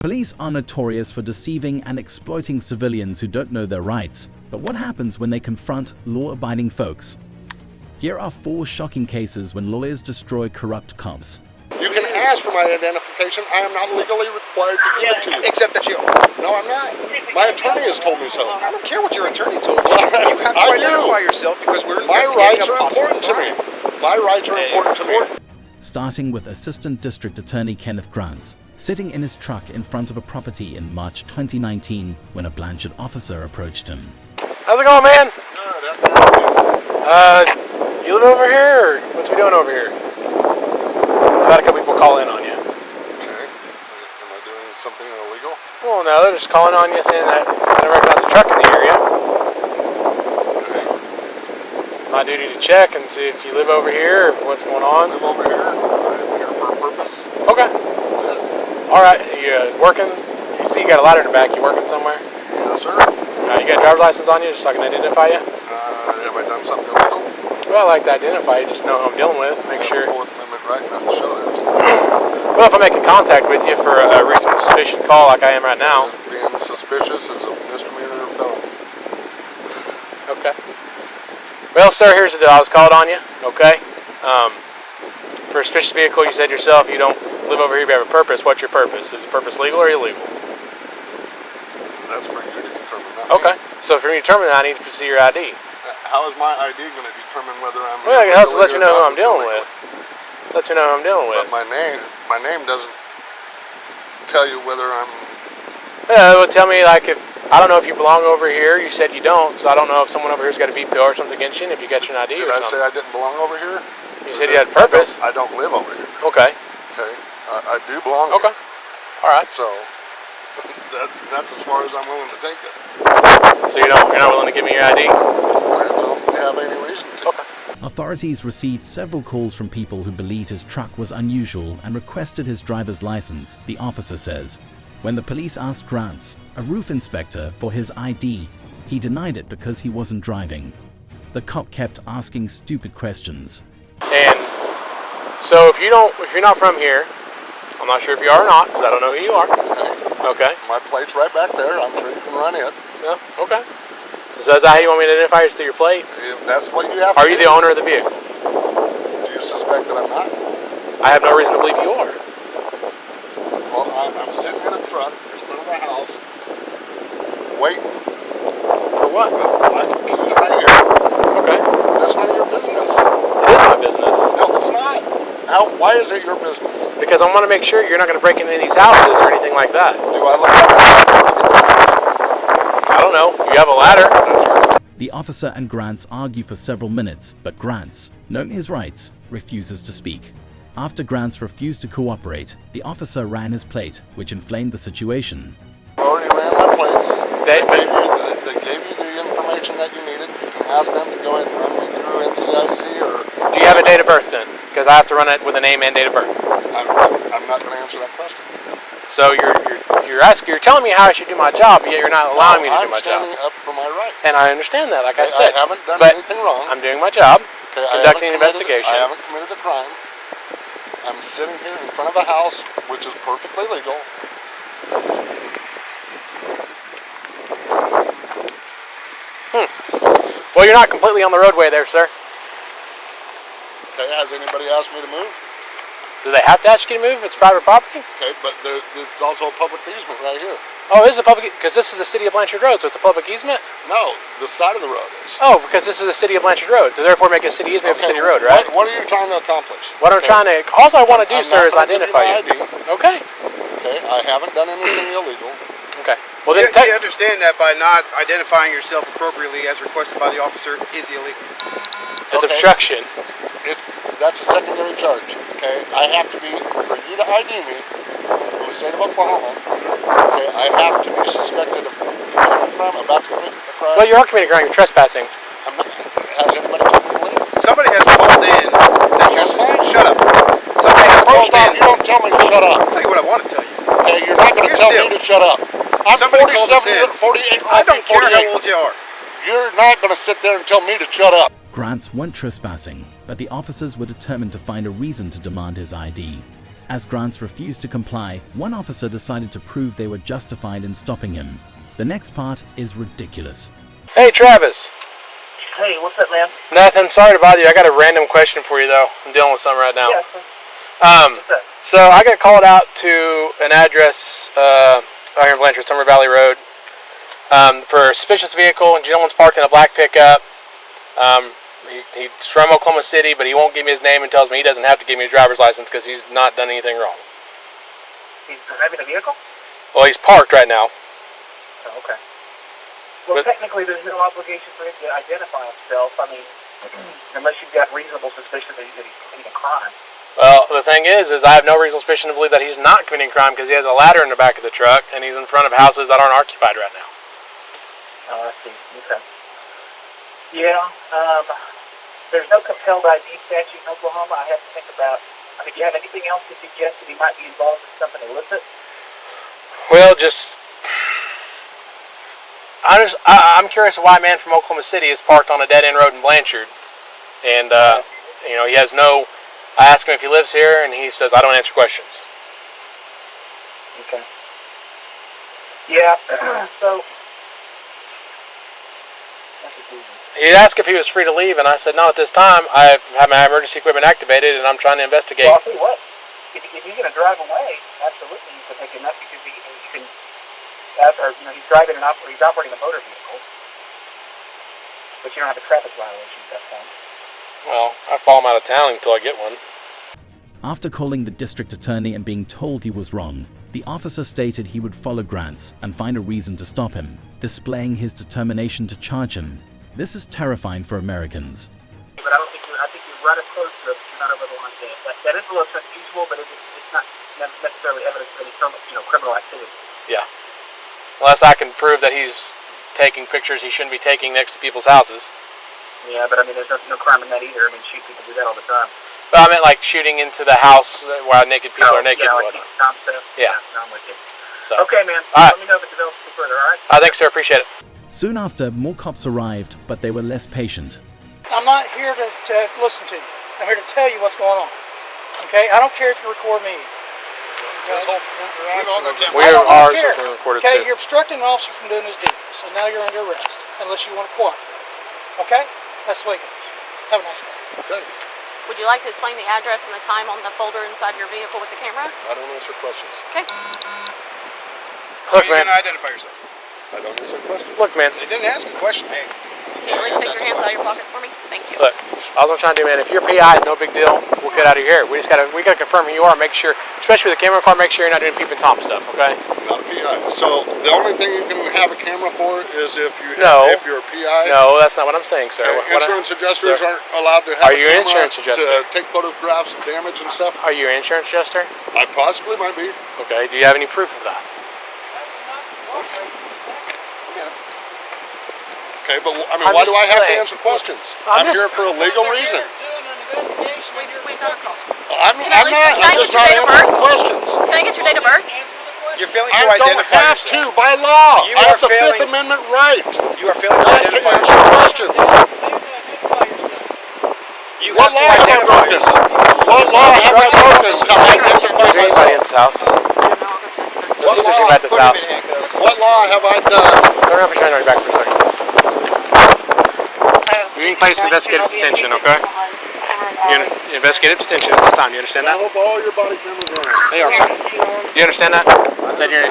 Police are notorious for deceiving and exploiting civilians who don't know their rights. But what happens when they confront law-abiding folks? Here are 4 shocking cases when lawyers destroy corrupt cops. You can ask for my identification. I am not legally required to give it to you. Except that you... No, I'm not. My attorney has told me so. I don't care what your attorney told you. You have to identify yourself because we're investigating a possible crime. My rights are important to me. Starting with Assistant District Attorney Kenneth Grants, sitting in his truck in front of a property in March 2019 when a Blanchard officer approached him. How's it going, man? Good. You live over here, or what's we doing over here? I've had a couple people call in on you. Okay. Am I doing something illegal? Well, no, they're just calling on you saying that they don't recognize a truck in the area. Okay. So, my duty to check and see if you live over here or what's going on. I live over here. I'm here for a purpose. Okay. That's it. All right. You working? You see you got a ladder in the back. You working somewhere? Yes, sir. You got a driver's license on you just so I can identify you? Have I done something illegal? Well, I like to identify you, just know who I'm dealing with. Make sure. Fourth Amendment right not to show that to you. Well, if I'm making contact with you for a reasonable suspicion call like I am right now. Being suspicious is a misdemeanor or felony. Okay. Well, sir, here's the deal. I was called on you, okay? For a suspicious vehicle, you said yourself you don't live over here, you have a purpose. What's your purpose? Is the purpose legal or illegal? That's for you to determine. Okay. So for me to determine that, I need to see your ID. How is my ID going to determine whether I'm... Well, it helps to let you know who I'm dealing with. Lets me know who I'm dealing with. But my name doesn't tell you whether I'm... Yeah, it would tell me, like, if... I don't know if you belong over here. You said you don't, so I don't know if someone over here's got a VPO or something against you, and if you got your ID or something. Did I say I didn't belong over here? You said you had a purpose. I don't live over here. Okay. Okay. I do belong Okay. here. All right. So, that's as far as I'm willing to take it. So you're not willing to give me your ID? I don't have any reason to. Okay. Authorities received several calls from people who believed his truck was unusual and requested his driver's license, the officer says. When the police asked Grants, a roof inspector, for his ID, he denied it because he wasn't driving. The cop kept asking stupid questions. And so if you're not from here, I'm not sure if you are or not, because I don't know who you are. Okay. My plate's right back there. I'm sure you can run it. Yeah. Okay. So is that how you want me to identify you, through your plate? If that's what you have to Are you do. the owner of the vehicle? Do you suspect that I'm not? I have no reason to believe you are. Well, I'm sitting in a truck in front of a house, waiting. For what? My computer's right here. Okay. That's none of your business. It is my business. No, it's not. Why is it your business? Because I want to make sure you're not going to break into any of these houses or anything like that. Do I look like I don't know. You have a ladder. The officer and Grants argue for several minutes, but Grants, knowing his rights, refuses to speak. After Grants refused to cooperate, the officer ran his plate, which inflamed the situation. I already ran my plates. They gave you the information that you needed. You can ask them to go ahead and run me through NCIC or... Do you have a date of birth then? Because I have to run it with a name and date of birth. I'm not going to answer that question. So you're telling me how I should do my job, but yet you're not allowing me to do my job. I'm standing up for my rights. And I understand that, like I said. I haven't done but anything wrong. I'm doing my job, Okay, conducting an investigation. I haven't committed a crime. I'm sitting here in front of a house, which is perfectly legal. Well, you're not completely on the roadway there, sir. Okay, has anybody asked me to move? Do they have to ask you to move if it's private property? Okay, but there's also a public easement right here. Oh, this is a public, because this is the city of Blanchard Road, so it's a public easement? No, the side of the road is. Oh, because this is the city of Blanchard Road, so therefore make a city easement of a city road, right? What are you trying to accomplish? What I'm trying to, all I want to do, sir, is identify you. Okay. Okay, I haven't done anything illegal. Okay. Well, then you understand that by not identifying yourself appropriately as requested by the officer is illegal. It's obstruction. That's a secondary charge, okay? I have to be, for you to ID me from the state of Oklahoma, okay, I have to be suspected of committing a crime, about to commit a crime. Well, you are committing a crime, you're trespassing. I'm not, has anybody told me to leave? Somebody has called in that you're suspected. Shut up. Somebody has called First off, in. you don't tell me to shut up. I'll tell you what I want to tell you. Okay, you're not going to tell me to shut up. I'm Somebody called us 47, in. 48, I don't care 48. how old you are. You're not going to sit there and tell me to shut up. Grants weren't trespassing, but the officers were determined to find a reason to demand his ID. As Grants refused to comply, one officer decided to prove they were justified in stopping him. The next part is ridiculous. Hey, Travis. Hey, what's up, man? Nothing. Sorry to bother you. I got a random question for you, though. I'm dealing with something right now. Yeah, what's up? So I got called out to an address out here in Blanchard, Summer Valley Road, for a suspicious vehicle. And gentleman's parked in a black pickup. He's from Oklahoma City, but he won't give me his name and tells me he doesn't have to give me his driver's license because he's not done anything wrong. He's driving a vehicle? Well, he's parked right now. Oh, okay. Well, technically, there's no obligation for him to identify himself. I mean, unless you've got reasonable suspicion that he's committing a crime. Well, the thing is I have no reasonable suspicion to believe that he's not committing a crime because he has a ladder in the back of the truck and he's in front of houses that aren't occupied right now. Oh, I see. Okay. Yeah, there's no compelled ID statute in Oklahoma. I have to think about. I mean, do you have anything else to suggest that he might be involved in something illicit? Well, I'm curious why a man from Oklahoma City is parked on a dead-end road in Blanchard, and he has no. I ask him if he lives here, and he says I don't answer questions. Okay. Yeah. So. He asked if he was free to leave, and I said, not at this time. I have my emergency equipment activated, and I'm trying to investigate. Well, I'll tell you what. If he's going to drive away, absolutely, you can take him up because he's driving he's operating a motor vehicle, but you don't have a traffic violation at that point. Well, I follow him out of town until I get one. After calling the district attorney and being told he was wrong, the officer stated he would follow Grants and find a reason to stop him, displaying his determination to charge him. This is terrifying for Americans. But I think you're right up close to it. You're not over the line there. That is a little unusual, but it's not necessarily evidence of any criminal activity. Yeah. Unless I can prove that he's taking pictures he shouldn't be taking next to people's houses. Yeah, but I mean, there's no crime in that either. I mean, people do that all the time. But I meant like shooting into the house while naked people are naked. Yeah, and like whatnot. stuff. Yeah. No, I'm with you. So. Okay, man. All right. Let me know if it develops any further, all right? Thanks, sir. Appreciate it. Soon after, more cops arrived, but they were less patient. I'm not here to listen to you. I'm here to tell you what's going on. Okay? I don't care if you record me. This whole interaction. We are ours are being recorded okay, too. you're obstructing an officer from doing his duty, so now you're under arrest, unless you want to cooperate. Okay? That's the way it goes. Have a nice day. Okay. Would you like to explain the address and the time on the folder inside your vehicle with the camera? I don't answer questions. Okay. Look, You're man. going to identify yourself. I don't answer questions. Look, man. They didn't ask a question. Hey. Can you at least take your hands out of your pockets for me? Thank you. Look, all I'm trying to do, man, if you're PI, no big deal. We'll get out of your hair. We gotta confirm who you are. Make sure, especially with the camera car, make sure you're not doing peep and Tom stuff. Okay? Not a PI. So the only thing you can have a camera for is if you're a PI. No, that's not what I'm saying, sir. Insurance adjusters aren't allowed to have Are you a an camera insurance adjuster? to take photographs of damage and stuff. Are you an insurance adjuster? I possibly might be. Okay. Do you have any proof of that? Okay, but I mean, why do I have to answer questions? I'm just- here for a legal reason. We've got a call. I'm Can I not. I'm get just your not date of answering birth? questions. Can I get your date of birth? You're failing I to don't identify have yourself. to by law. You I are have the failing- Fifth Amendment right. You are failing to Right to identify answer yourself. questions. You What have to law have I identify broken? yourself. What law have I broken to identify Is there anybody in myself? this house? Let's see if there's anybody at this Put him house. in handcuffs. What law have I done? Turn around, pretend on your back for a second. You're being placed in investigative detention, okay? You're in investigative detention at this time. You understand I that? hope all your body cameras are on. They are, sir. Do you understand that? I said you're.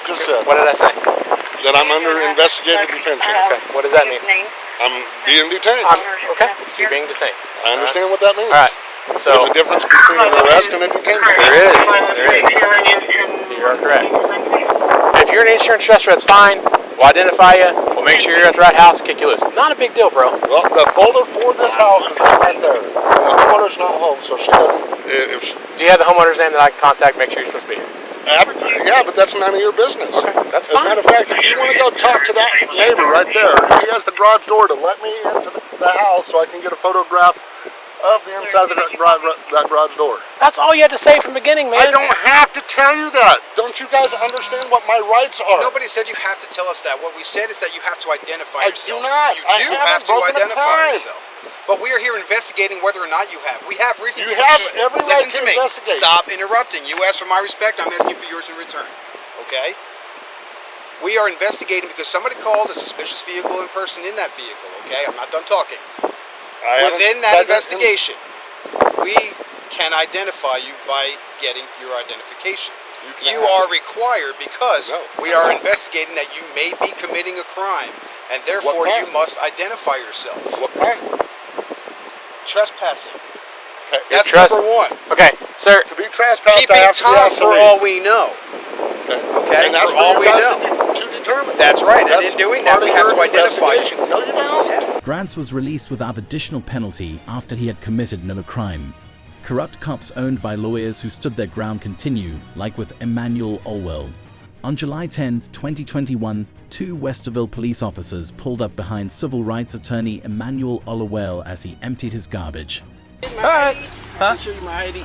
Just said What did I say? that I'm under investigative detention. Okay. What does that mean? I'm being detained. Okay. So you're being detained. I understand what that means. All right. So There's a difference between an arrest and a detention. there is. There is. You are correct. If you're an insurance adjuster, that's fine. We'll identify you. We'll make sure you're at the right house. Kick you loose. Not a big deal, bro. Well, the folder for this house is right there. And the homeowner's not home, so she doesn't. If she, Do you have the homeowner's name that I can contact? Make sure you're supposed to be here. yeah, but that's none of your business. Okay, that's As a matter of fact, if you want to go talk to that neighbor right there, he has the garage door to let me into the house so I can get a photograph of the inside of that garage door. That's all you had to say from the beginning, man. I don't have to tell you that. Don't you guys understand what my rights are? Nobody said you have to tell us that. What we said is that you have to identify I yourself. do not. You I do haven't have to broken a identify crime. yourself. But we are here investigating whether or not you have. We have reason You to have believe. every right Listen to to me. investigate. Stop interrupting. You ask for my respect, I'm asking for yours in return. Okay? We are investigating because somebody called a suspicious vehicle and person in that vehicle. Okay? I'm not done talking. Within that investigation, we can identify you by getting your identification. You are required because we are investigating that you may be committing a crime, and therefore you must identify yourself. What crime? Trespassing. Okay. That's number one. Okay, sir. To be trespassed, Keeping I have to be time asked to for leave. all we know. Okay, And that's for for all you we guys know. to determine. That's right, and That's in doing that, part we of have to your identify you. investigation. No, you don't. Grants was released without additional penalty after he had committed no crime. Corrupt cops owned by lawyers who stood their ground continue, like with Emmanuel Olwell. On July 10, 2021, 2 Westerville police officers pulled up behind civil rights attorney Emmanuel Olwell as he emptied his garbage. Alright. Huh? Show you my ID.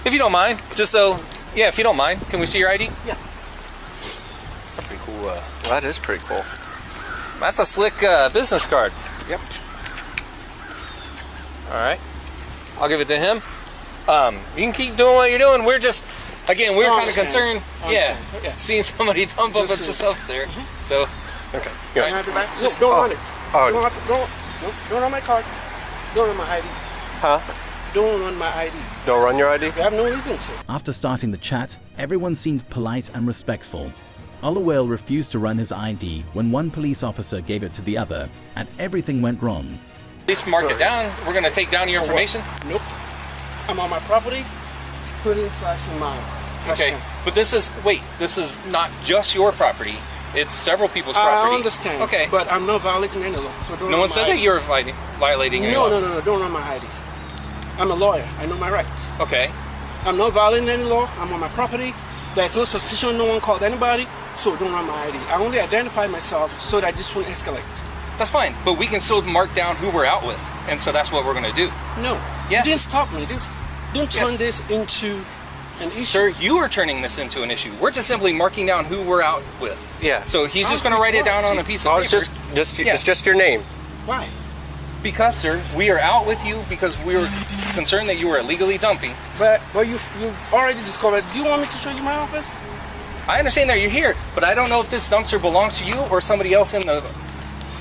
If you don't mind, just so, yeah, if you don't mind, can we see your ID? Yeah. That's pretty cool. That is pretty cool. That's a slick business card. Yep. Alright. I'll give it to him. You can keep doing what you're doing. We're just, again, we're kind of concerned. Yeah, seeing somebody dump a bunch of stuff there. So, Okay. Just don't run it. Don't run my card. Don't run my ID. Huh? Don't run my ID. Don't run your ID? You have no reason to. After starting the chat, everyone seemed polite and respectful. Olwell refused to run his ID when one police officer gave it to the other, and everything went wrong. at least mark it down. We're going to take down your information. Nope. I'm on my property, putting trash in my trash Okay, can. but this is not just your property. It's several people's property. I understand. Okay. But I'm not violating any law. So don't No run one my said that ID. you're violating any law. No. Don't run my ID. I'm a lawyer. I know my rights. Okay. I'm not violating any law. I'm on my property. There's no suspicion. No one called anybody. So don't run my ID. I only identify myself so that this won't escalate. That's fine, but we can still mark down who we're out with, and so that's what we're going to do. No. Yes. You didn't stop me. Don't turn this into an issue. Sir, you are turning this into an issue. We're just simply marking down who we're out with. Yeah. So he's just going to write it down on a piece of Oh, paper. it's just your name. Why? Because, sir, we are out with you because we were concerned that you were illegally dumping. But you've already discovered. Do you want me to show you my office? I understand that you're here, but I don't know if this dumpster belongs to you or somebody else in the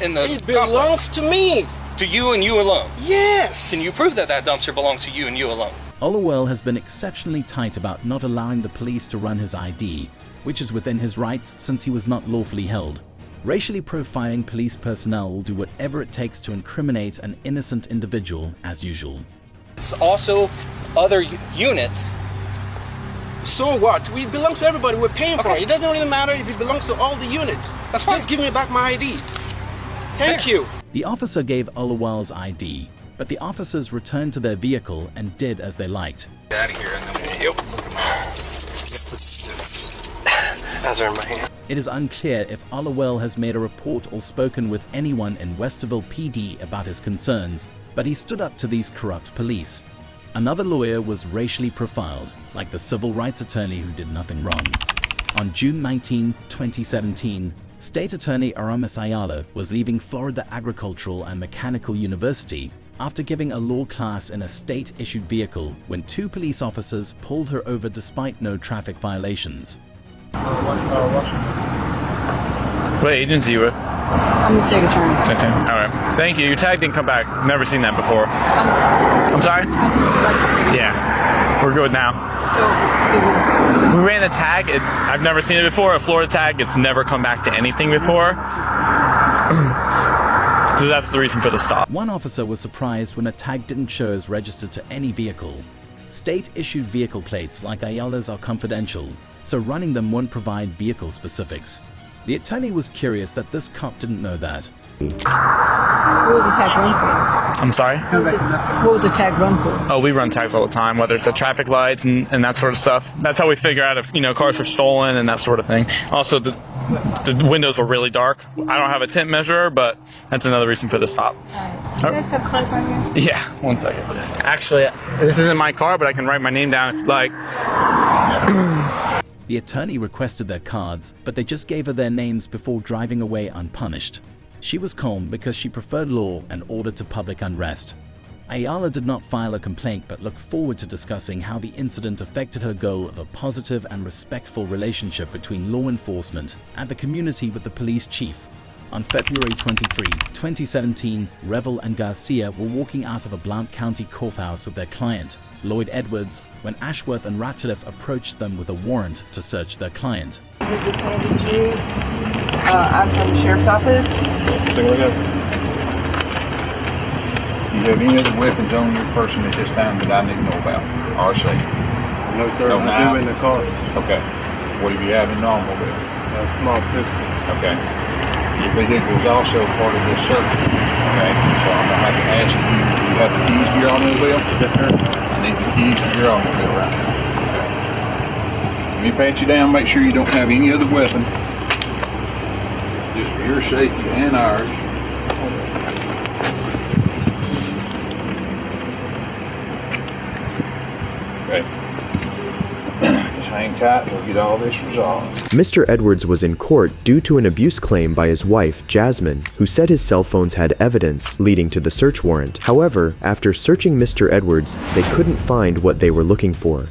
It belongs to me. to you and you alone. Yes. Can you prove that that dumpster belongs to you and you alone? Olwell has been exceptionally tight about not allowing the police to run his ID, which is within his rights since he was not lawfully held. Racially profiling police personnel will do whatever it takes to incriminate an innocent individual as usual. It's also other units. So what? It belongs to everybody. We're paying for Okay. it. It doesn't really matter if it belongs to all the units. That's fine. Just give me back my ID. Thank you. The officer gave Olwell's ID, but the officers returned to their vehicle and did as they liked. Get out of here and then As are in my hand. It is unclear if Olwell has made a report or spoken with anyone in Westerville PD about his concerns, but he stood up to these corrupt police. Another lawyer was racially profiled, like the civil rights attorney who did nothing wrong. On June 19, 2017, State Attorney Aramis Ayala was leaving Florida Agricultural and Mechanical University after giving a law class in a state-issued vehicle when 2 police officers pulled her over despite no traffic violations. What agency you with? I'm the state attorney. Alright. Thank you. Your tag didn't come back. Never seen that before. I'm sorry? Yeah. We're good now. So it was. We ran the tag. I've never seen it before. A Florida tag. It's never come back to anything before. So that's the reason for the stop. One officer was surprised when a tag didn't show as registered to any vehicle. State-issued vehicle plates like Ayala's are confidential, so running them won't provide vehicle specifics. The attorney was curious that this cop didn't know that. What was the tag run for? I'm sorry? What was the tag run for? Oh, we run tags all the time, whether it's at traffic lights and that sort of stuff. That's how we figure out if, cars are stolen and that sort of thing. Also, the windows were really dark. I don't have a tint measurer, but that's another reason for the stop. Do you guys have cards on here? Yeah, 1 second. Actually, this isn't my car, but I can write my name down if you'd like. The attorney requested their cards, but they just gave her their names before driving away unpunished. She was calm because she preferred law and order to public unrest. Ayala did not file a complaint but looked forward to discussing how the incident affected her goal of a positive and respectful relationship between law enforcement and the community with the police chief. On February 23, 2017, Revel and Garcia were walking out of a Blount County courthouse with their client, Lloyd Edwards, when Ashworth and Ratcliffe approached them with a warrant to search their client. I'm from the Sheriff's Office. Do you have any other weapons on your person at this time that I need to know about? RC? No, sir. I do in the car. Okay. What do you have in the automobile? A small pistol. Okay. Your vehicle is also part of this search. Okay. So I'm going to have to ask you, do you have the keys to your automobile? Yes, sir. I need the keys to your automobile right now. Okay. Let me pat you down, make sure you don't have any other weapon. Just for your safety and ours. Just hang tight, we'll get all this resolved. Mr. Edwards was in court due to an abuse claim by his wife, Jasmine, who said his cell phones had evidence leading to the search warrant. However, after searching Mr. Edwards, they couldn't find what they were looking for.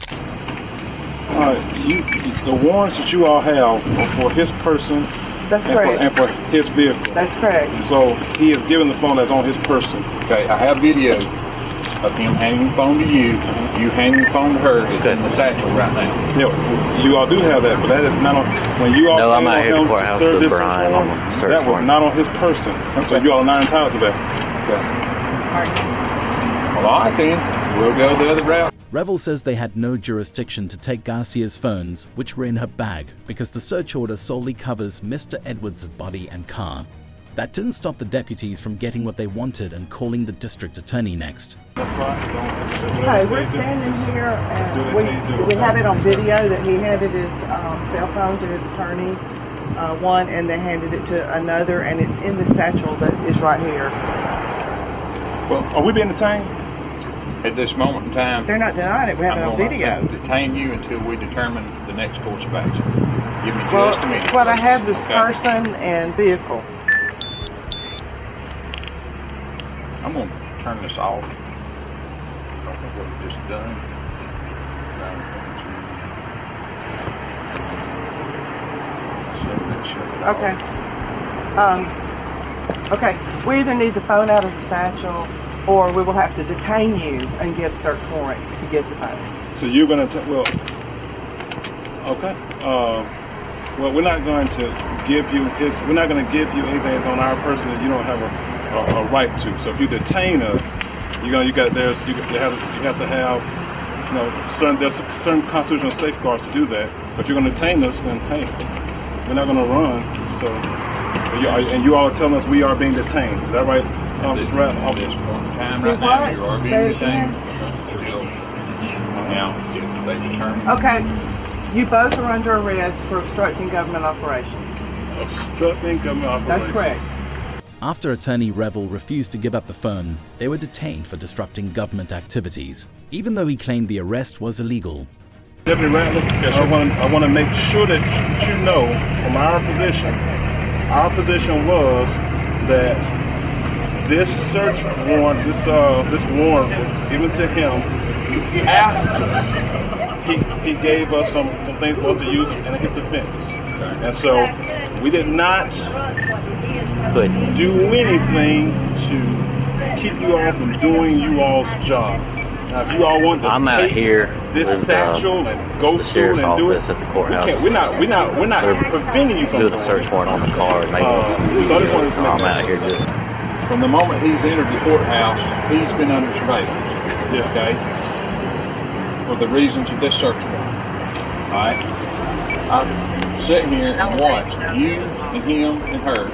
The warrants that you all have are for his person. That's correct. And for his vehicle. That's correct. So he has given the phone that's on his person. Okay, I have video of him handing the phone to you, you handing the phone to her. It's in the satchel right now. Yeah, you all do have that, but that is not on, when you all I'm came out on here him before to house serve with this Brian. I'm warrant, on search that was warrant. not on his person. So you all are not entitled to that. Okay. Well, all right then. We'll go the other route. Revel says they had no jurisdiction to take Garcia's phones, which were in her bag, because the search order solely covers Mr. Edwards' body and car. That didn't stop the deputies from getting what they wanted and calling the district attorney next. Hey, we're standing here and we have it on video that he handed his cell phone to his attorney, one, and then handed it to another, and it's in the satchel that is right here. Well, are we being detained? At this moment in time, They're not denying it. We have it on video. I'm going to detain you until we determine the next course of action. Give me just a minute. Well, I have this person and vehicle. I'm going to turn this off. I don't think what we just done. Okay. Okay. We either need the phone out of the satchel, or we will have to detain you and get a search warrant to get the phone. So you're going to, okay. Well, we're not going to give you we're not going to give you anything that's on our person that you don't have a right to. So if you detain us, you have to have, there's certain constitutional safeguards to do that. But if you're going to detain us, then hey, we're not going to run. So, and you all are telling us we are being detained. Is that right? Time right now, you are being detained. Now, they determine. Okay. You both are under arrest for obstructing government operations. Obstructing government operations. That's correct. After attorney Revel refused to give up the phone, they were detained for disrupting government activities, even though he claimed the arrest was illegal. Deputy Ratliff, yes, I want to make sure that you know from our position was that this search warrant, this warrant was given to him after he gave us some things for us to use in his defense. And so we did not do anything to keep you all from doing you all's job. Now, if you all want to take this satchel and go through and do it, at the courthouse. we're not preventing you from doing the search warrant on the car. I'm out here just. From the moment he's entered the courthouse, he's been under surveillance. Yeah. Okay. For the reasons of this search warrant. All right. I've sat here and watched you and him and her.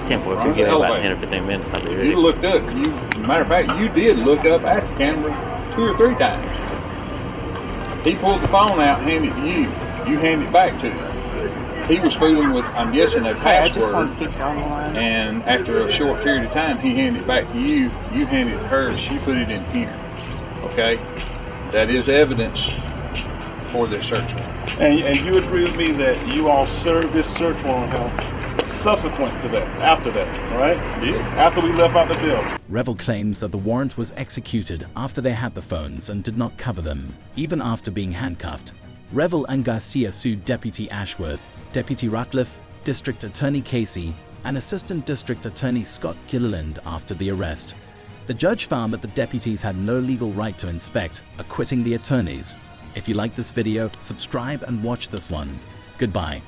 Can't believe we get about 10 or 15 minutes. I'll be ready. You looked up. As a matter of fact, you did look up at the camera 2 or 3 times. He pulled the phone out and handed it to you. You handed it back to him. He was fooling with, I'm guessing, a password. And after a short period of time, he handed it back to you. You handed it to her. She put it in here. Okay? That is evidence for this search warrant. And you agree with me that you all served this search warrant subsequent to that, after that, all right? Yeah. After we left out the building. Revel claims that the warrant was executed after they had the phones and did not cover them, even after being handcuffed. Revel and Garcia sued Deputy Ashworth, Deputy Ratliff, District Attorney Casey, and Assistant District Attorney Scott Gilliland after the arrest. The judge found that the deputies had no legal right to inspect, acquitting the attorneys. If you like this video, subscribe and watch this one. Goodbye.